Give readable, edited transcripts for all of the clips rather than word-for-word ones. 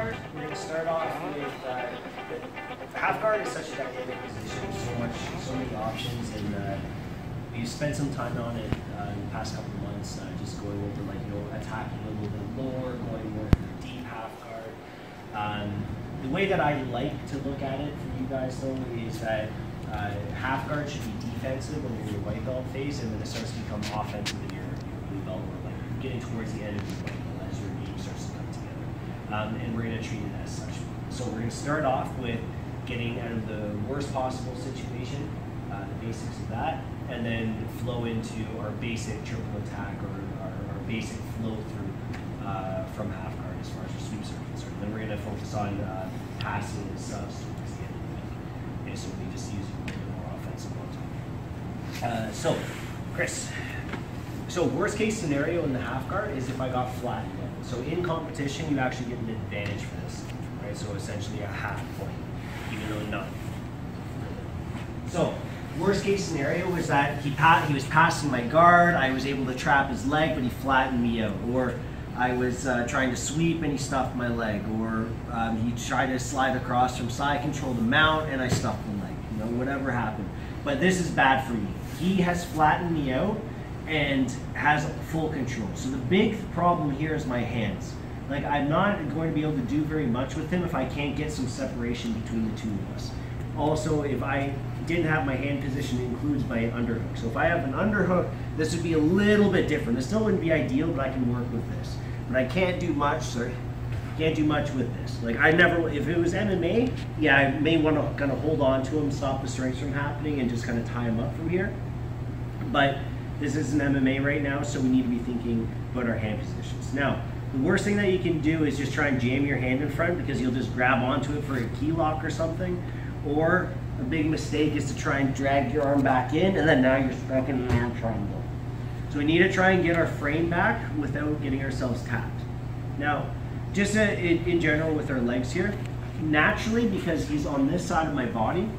guard, we're going to start off with, the half guard is such a dynamic position, so many options, and we spent some time on it in the past couple of months, just going over attacking a little bit lower, going more for the deep half guard. The way that I like to look at it for you guys though is that half guard should be defensive when you're in your white belt phase, and then it starts to become offensive in your blue belt, or like you're getting towards the end of your white belt as your game starts to come together. And we're going to treat it as such. So we're going to start off with getting out of the worst possible situation, the basics of that, and then flow into our basic triple attack, or our basic flow through from half guard as far as your sweeps are concerned. Then we're going to focus on passing and subs towards the end of it. Okay, so we just use a little bit more offensive on top. So, Chris, so worst case scenario in the half guard is if I got flat. So in competition, you actually get an advantage for this, right? So essentially a half point, even though none. So worst case scenario was that he was passing my guard, I was able to trap his leg, but he flattened me out. Or I was trying to sweep and he stuffed my leg. Or he tried to slide across from side control to mount and I stuffed the leg. You know, whatever happened. But this is bad for me. He has flattened me out and has full control. So the big problem here is my hands. Like, I'm not going to be able to do very much with him if I can't get some separation between the two of us. Also, if I didn't have my hand position, it includes my underhook. So if I have an underhook, this would be a little bit different. This still wouldn't be ideal, but I can work with this. But I can't do much, can't do much with this. Like, if it was MMA, yeah, I may want to kind of hold on to him, stop the strikes from happening, and just kind of tie him up from here. But this isn't MMA right now, so we need to be thinking about our hand positions. Now, the worst thing that you can do is just try and jam your hand in front, because you'll just grab onto it for a key lock or something. Or a big mistake is to try and drag your arm back in, and then now you're stuck in the arm triangle. So we need to try and get our frame back without getting ourselves tapped. Now, just in general with our legs here, naturally, because he's on this side of my body,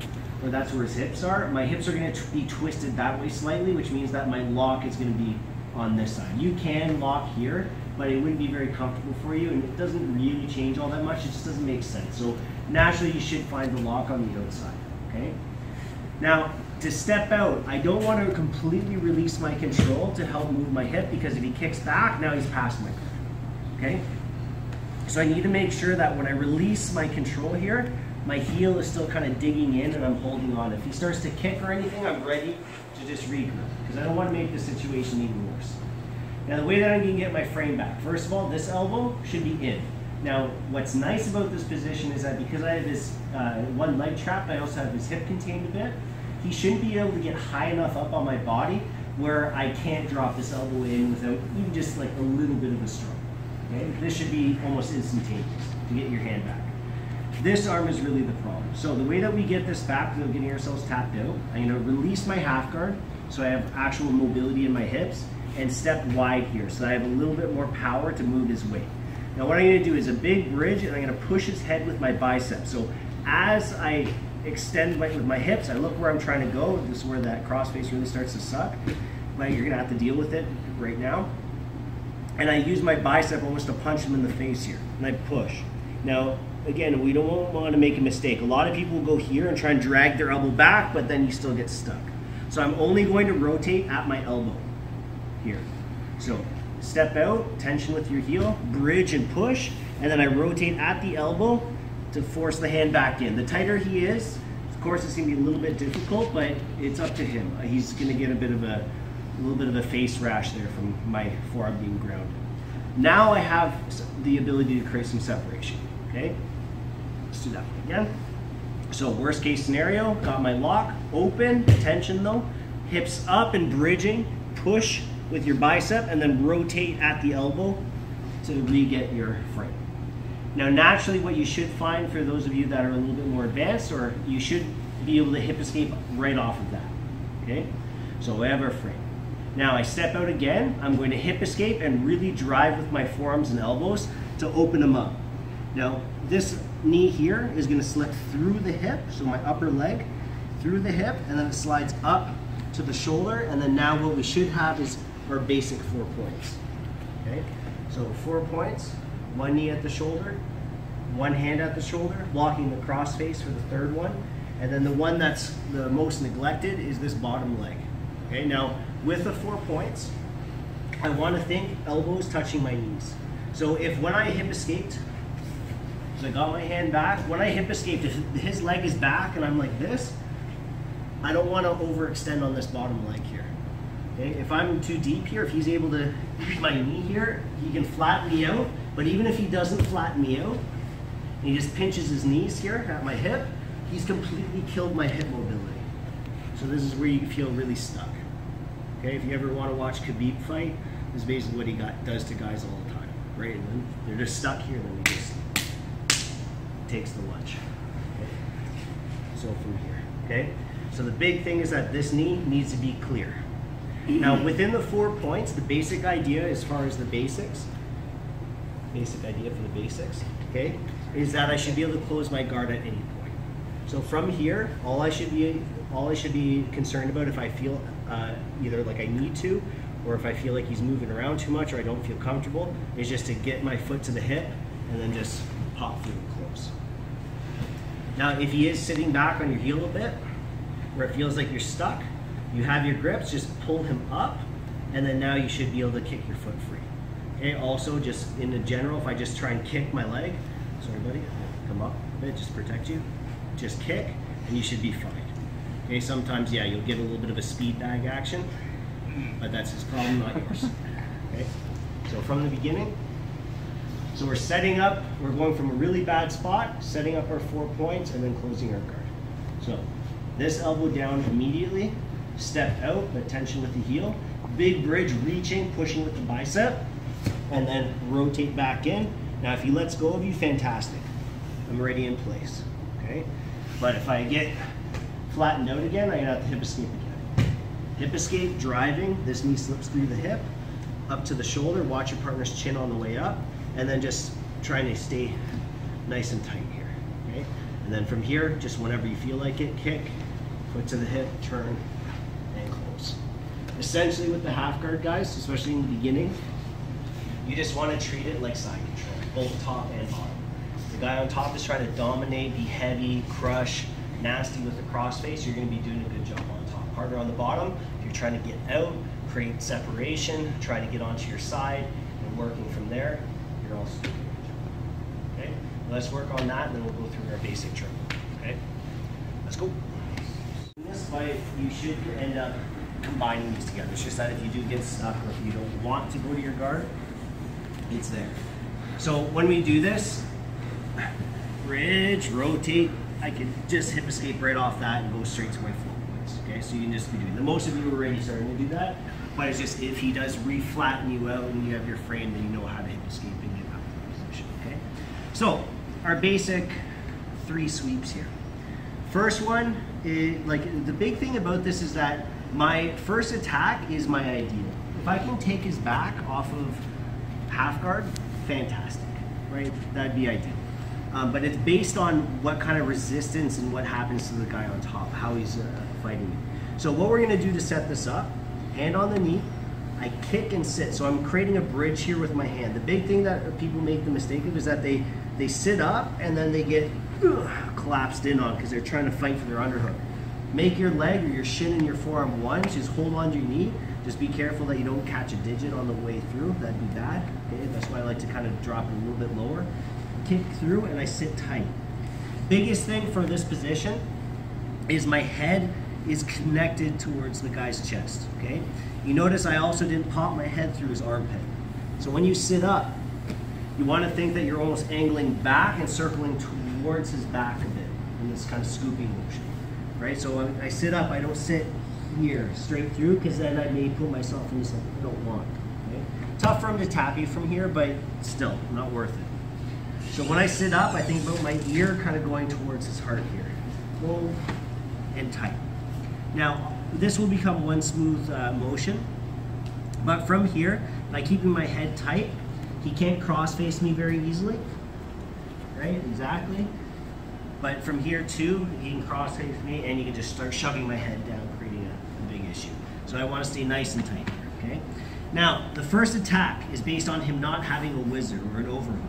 or that's where his hips are, my hips are going to be twisted that way slightly, which means that my lock is going to be on this side. You can lock here, but it wouldn't be very comfortable for you, and it doesn't really change all that much. It just doesn't make sense. So naturally, you should find the lock on the outside, okay? Now, to step out, I don't want to completely release my control to help move my hip, because if he kicks back, now he's past my grip, okay? So I need to make sure that when I release my control here, my heel is still kind of digging in and I'm holding on. If he starts to kick or anything, I'm ready to just regroup, because I don't want to make the situation even worse. Now, the way that I'm going to get my frame back, first of all, this elbow should be in. Now, what's nice about this position is that because I have this one leg trapped, I also have his hip contained a bit. He shouldn't be able to get high enough up on my body where I can't drop this elbow in without even just like a little bit of a stroke. Okay? This should be almost instantaneous to get your hand back. This arm is really the problem. So the way that we get this back without getting ourselves tapped out, I'm going to release my half guard so I have actual mobility in my hips, and step wide here so I have a little bit more power to move his weight. Now what I'm going to do is a big bridge, and I'm going to push his head with my biceps. So as I extend with my hips, I look where I'm trying to go. This is where that crossface really starts to suck, but you're going to have to deal with it right now. And I use my bicep almost to punch him in the face here, and I push. Now, again, we don't want to make a mistake. A lot of people will go here and try and drag their elbow back, but then you still get stuck. So I'm only going to rotate at my elbow here. So step out, tension with your heel, bridge and push, and then I rotate at the elbow to force the hand back in. The tighter he is, of course it's going to be a little bit difficult, but it's up to him. He's going to get a little bit of a face rash there from my forearm being grounded. Now I have the ability to create some separation, okay? Let's do that one again. So worst case scenario, got my lock, open, tension though, hips up and bridging, push with your bicep, and then rotate at the elbow to re-get your frame. Now naturally what you should find for those of you that are a little bit more advanced, or you should be able to hip escape right off of that, okay? So we have our frame. Now I step out again, I'm going to hip escape and really drive with my forearms and elbows to open them up. Now this knee here is going to slip through the hip, so my upper leg through the hip, and then it slides up to the shoulder, and then now what we should have is our basic 4 points. Okay, so 4 points, one knee at the shoulder, one hand at the shoulder, blocking the cross face for the third one. And then the one that's the most neglected is this bottom leg. Okay, now with the 4 points, I want to think elbows touching my knees. So if when I hip escaped, so I got my hand back, when I hip escaped, if his leg is back and I'm like this, I don't want to overextend on this bottom leg here. Okay, if I'm too deep here, if he's able to use my knee here, he can flatten me out. But even if he doesn't flatten me out, and he just pinches his knees here at my hip, he's completely killed my hip mobility. So this is where you feel really stuck. Okay, if you ever want to watch Khabib fight, this is basically what he does to guys all the time, right? And then they're just stuck here, then he just takes the lunge. Okay? So from here, okay? So the big thing is that this knee needs to be clear. Now within the 4 points, the basic idea as far as the basics, okay, is that I should be able to close my guard at any point. So from here, all I should be concerned about if I feel either like I need to, or if I feel like he's moving around too much or I don't feel comfortable, is just to get my foot to the hip and then just pop through and close. Now if he is sitting back on your heel a bit, where it feels like you're stuck, you have your grips, just pull him up, and then now you should be able to kick your foot free. Okay, also just in the general, if I just try and kick my leg, sorry buddy, come up a bit, just protect you, just kick, and you should be fine. Okay, sometimes, yeah, you'll get a little bit of a speed bag action, but that's his problem, not yours. Okay, so from the beginning, so we're setting up, we're going from a really bad spot, setting up our 4 points, and then closing our guard. So this elbow down immediately, step out, but tension with the heel, big bridge, reaching, pushing with the bicep, and then rotate back in. Now if he lets go of you, fantastic. I'm already in place, okay? But if I get flattened out again, I have to hip escape again. Hip escape, driving, this knee slips through the hip, up to the shoulder, watch your partner's chin on the way up, and then just trying to stay nice and tight here, okay? And then from here, just whenever you feel like it, kick, foot to the hip, turn, and close. Essentially with the half guard, guys, especially in the beginning, you just want to treat it like side control, both top and bottom. The guy on top is trying to dominate, be heavy, crush, nasty with the crossface. You're going to be doing a good job on top. Partner on the bottom, if you're trying to get out, create separation, try to get onto your side, and working from there, you're also doing a good job. Okay? Let's work on that, and then we'll go through our basic triple. Okay? Let's go. In this fight, you should end up combining these together. It's just that if you do get stuck or if you don't want to go to your guard, it's there. So when we do this, bridge, rotate, I can just hip escape right off that and go straight to my 4 points. Okay, so you can just be doing that. Most of you are already starting to do that, but it's just if he does re-flatten you out and you have your frame, then you know how to hip escape and get out of the position. Okay, so our basic 3 sweeps here. First one is, like, the big thing about this is that my first attack is my ideal. If I can take his back off of half guard, fantastic, right? That'd be ideal. But it's based on what kind of resistance and what happens to the guy on top, how he's fighting you. So what we're gonna do to set this up, hand on the knee, I kick and sit. So I'm creating a bridge here with my hand. The big thing that people make the mistake of is that they sit up and then they get collapsed in on because they're trying to fight for their underhook. Make your leg or your shin and your forearm one, just hold on to your knee. Just be careful that you don't catch a digit on the way through, that'd be bad. Okay? That's why I like to kind of drop it a little bit lower. Kick through and I sit tight. Biggest thing for this position is my head is connected towards the guy's chest, okay? You notice I also didn't pop my head through his armpit. So when you sit up, you want to think that you're almost angling back and circling towards his back a bit in this kind of scooping motion, right? So when I sit up, I don't sit here straight through because then I may put myself in something I don't want, okay? Tough for him to tap you from here, but still, not worth it. So when I sit up, I think about my ear kind of going towards his heart here. Hold and tight. Now, this will become one smooth motion, but from here, by keeping my head tight, he can't cross face me very easily, right? Exactly. But from here too, he can cross face me and you can just start shoving my head down, creating a big issue. So I want to stay nice and tight here, okay? Now, the first attack is based on him not having a wizard or an overhook.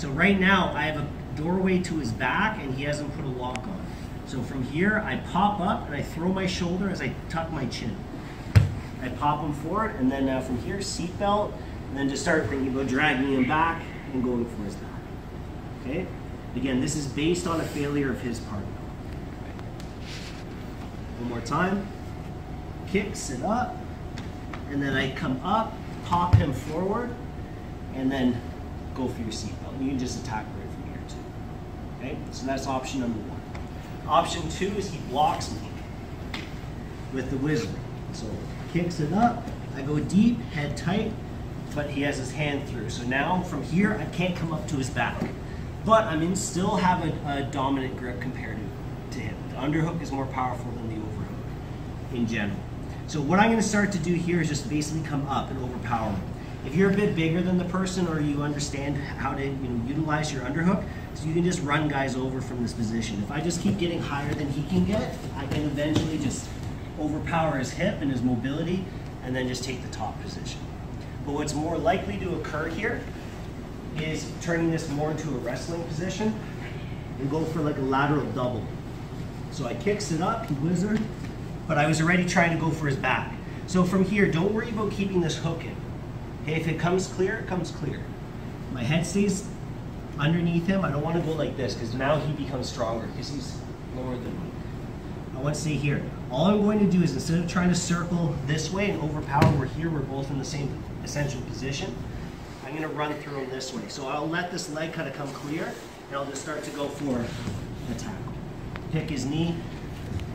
So right now I have a doorway to his back and he hasn't put a lock on. So from here I pop up and I throw my shoulder as I tuck my chin. I pop him forward, and then from here, seatbelt, and then just start thinking about dragging him back and going for his back. Okay? Again, this is based on a failure of his part. One more time. Kick, sit up, and then I come up, pop him forward, and then go for your seatbelt. You can just attack right from here too. Okay? So that's option number 1. Option 2 is he blocks me with the wizard. So kicks it up, I go deep, head tight, but he has his hand through. So now from here, I can't come up to his back. But I still have a dominant grip compared to him. The underhook is more powerful than the overhook in general. So what I'm gonna start to do here is just basically come up and overpower him. If you're a bit bigger than the person or you understand how to utilize your underhook, so you can just run guys over from this position. If I just keep getting higher than he can get, I can eventually just overpower his hip and his mobility, and then just take the top position. But what's more likely to occur here is turning this more into a wrestling position and go for like a lateral double. So I kicks it up, he wizard, but I was already trying to go for his back. So from here, don't worry about keeping this hook in. Okay, if it comes clear, it comes clear. My head stays underneath him. I don't want to go like this because now he becomes stronger because he's lower than me. I want to stay here. All I'm going to do is instead of trying to circle this way and overpower, we're here, we're both in the same essential position. I'm going to run through him this way. So I'll let this leg kind of come clear and I'll just start to go for a tackle. Pick his knee,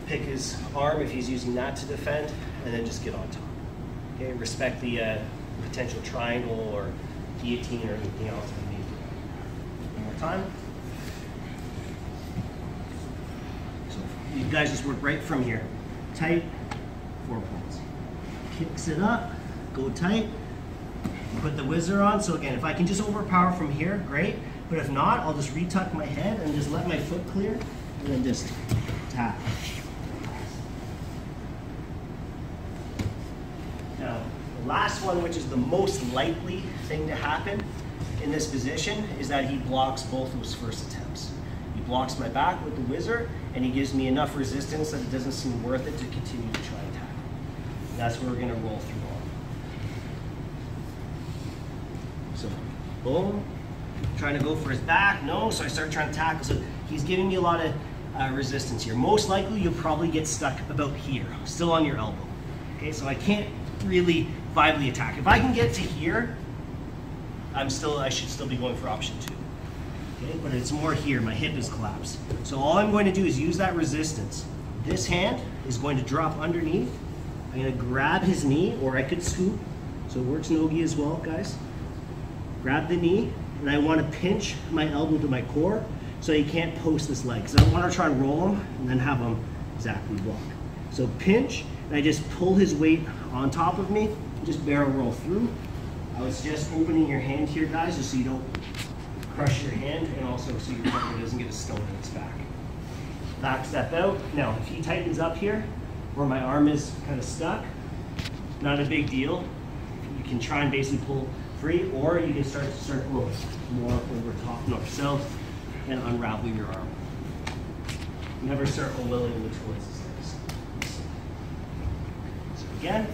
pick his arm if he's using that to defend, and then just get on top. Okay, respect the potential triangle or guillotine or anything else that we need. One more time. You guys just work right from here. Tight, 4 points. Kicks it up, go tight, put the wizard on. So again, if I can just overpower from here, great. But if not, I'll just retuck my head and just let my foot clear and then just tap. Now, the last one, which is the most likely thing to happen in this position, is that he blocks both of his first attempts. He blocks my back with the wizard, and he gives me enough resistance that it doesn't seem worth it to continue to try and tackle. And that's where we're going to roll through on. So, boom. Trying to go for his back, no, so I start trying to tackle. So he's giving me a lot of resistance here. Most likely you'll probably get stuck about here, still on your elbow. Okay, so I can't really viably attack. If I can get to here, I should still be going for option 2. Okay, but it's more here, my hip is collapsed. So all I'm going to do is use that resistance. This hand is going to drop underneath. I'm going to grab his knee, or I could scoop. So it works no-gi as well, guys. Grab the knee, and I want to pinch my elbow to my core so he can't post this leg. Because I don't want to try and roll him and then have him exactly block. So pinch, and I just pull his weight on top of me, and just barrel roll through. I was just opening your hand here, guys, just so you don't crush your hand, and also so your partner doesn't get a stone in its back. Back step out. Now, if he tightens up here, where my arm is kind of stuck, not a big deal. You can try and basically pull free, or you can start to circle more over top, north-south, and unravel your arm. Never circle willingly towards his legs. So again,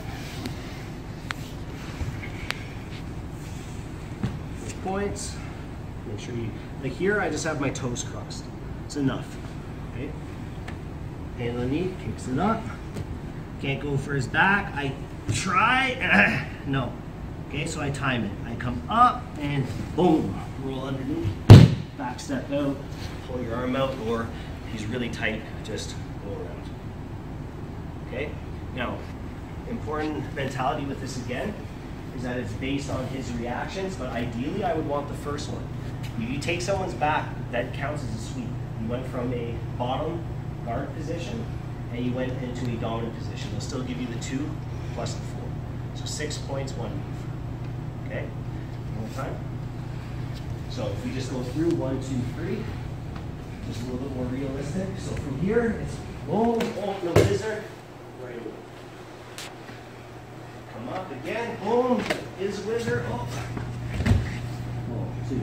4 points. Make sure you, like here, I just have my toes crossed. It's enough, okay? Hand on the knee, kicks it up. Can't go for his back. I try, no. Okay, so I time it. I come up and boom, roll underneath, back step out, pull your arm out, or if he's really tight, just go around. Okay, now, important mentality with this again is that it's based on his reactions, but ideally I would want the first one. You take someone's back, that counts as a sweep. You went from a bottom guard position and you went into a dominant position. They'll still give you the 2 plus the 4. So 6 points, 1 move. Okay, one more time. So if we just go through 1, 2, 3, just a little bit more realistic. So from here, it's boom, boom, no wizard, right away. Come up again, boom, is wizard, oh. 1, 2,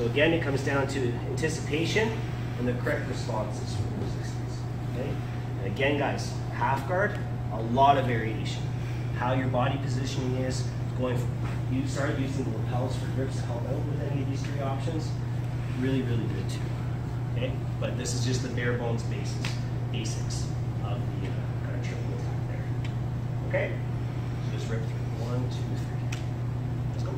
again, it comes down to anticipation and the correct responses for the resistance. Okay? And again, guys, half guard, a lot of variation. How your body positioning is going. You start using the lapels for grips to help out with any of these three options. Really, really good too. Okay, but this is just the bare bones basics of the kind of triple attack there. Okay, so just rip through 1, 2, 3. Let's go.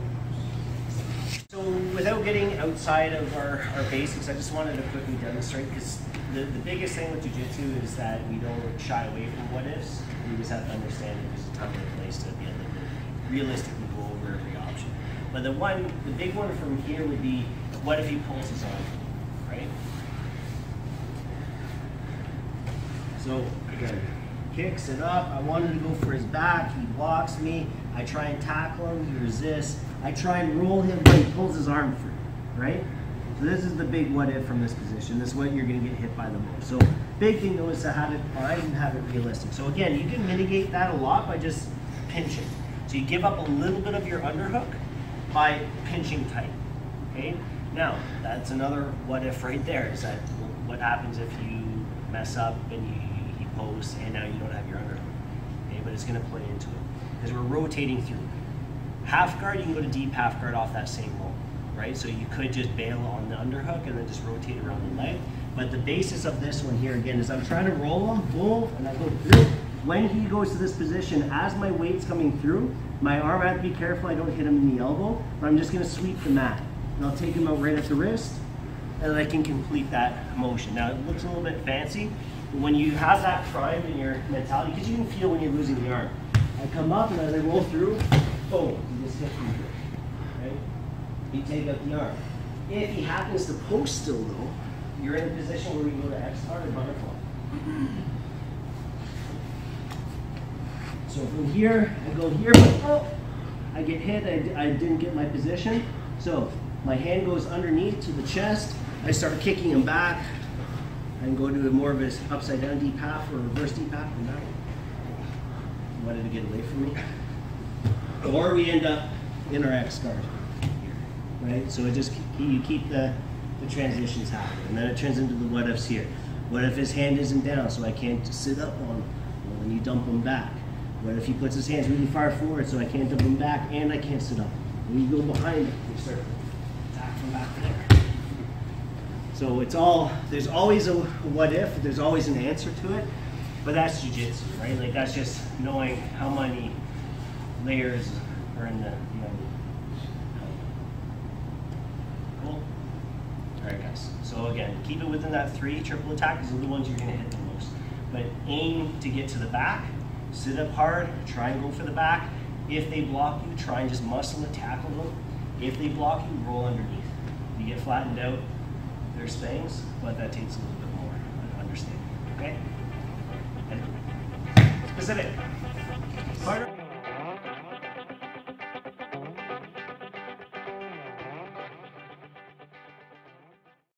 So without getting outside of our basics, I just wanted to quickly demonstrate, because the biggest thing with jiu-jitsu is that we don't shy away from what ifs. We just have to understand that there's a time and a place to be able to realistically go over every option. But the big one from here would be, what if he pulls his arm, right? So again, kicks it up. I wanted to go for his back. He blocks me. I try and tackle him. He resists. I try and roll him, but he pulls his arm free, right? So this is the big what if from this position. This is what you're going to get hit by the most. So big thing though is to have it fine and have it realistic. So again, you can mitigate that a lot by just pinching. So you give up a little bit of your underhook by pinching tight. Okay. Now that's another what if right there. Is that what happens if you mess up and he posts and now you don't have your underhook? Okay, but it's going to play into it because we're rotating through. Half guard, you can go to deep half guard off that same roll, right? So you could just bail on the underhook and then just rotate around the leg. But the basis of this one here again is I'm trying to roll him, boom, and I go through. When he goes to this position, as my weight's coming through, my arm, I have to be careful I don't hit him in the elbow, but I'm just going to sweep the mat. And I'll take him out right at the wrist, and I can complete that motion. Now it looks a little bit fancy, but when you have that primed in your mentality, because you can feel when you're losing the arm. I come up and as I roll through, boom, you just hit me through, right? You take out the arm. If he happens to post still though, you're in a position where we go to X guard or butterfly. So from here, I go here, but oh, I get hit, I didn't get my position. So my hand goes underneath to the chest, I start kicking him back, and go to more of his upside down deep half or reverse deep half from that. Wanted to get away from me. Or we end up in our X guard here, right? So it just, you keep the transitions happening. And then it turns into the what ifs here. What if his hand isn't down so I can't sit up on him? Well, then you dump him back. What if he puts his hands really far forward so I can't dump him back and I can't sit up? When you go behind him, you start to attack from back there. So it's all, there's always a what if, there's always an answer to it, but that's jiu-jitsu, right? Like that's just knowing how many layers are in the Cool? All right, guys. So again, keep it within that 3 triple attack. These are the ones you're gonna hit the most. But aim to get to the back, sit up hard, try and go for the back. If they block you, try and just muscle and tackle them. If they block you, roll underneath. You get flattened out, there's things, but that takes a little bit more understanding, okay? And specific.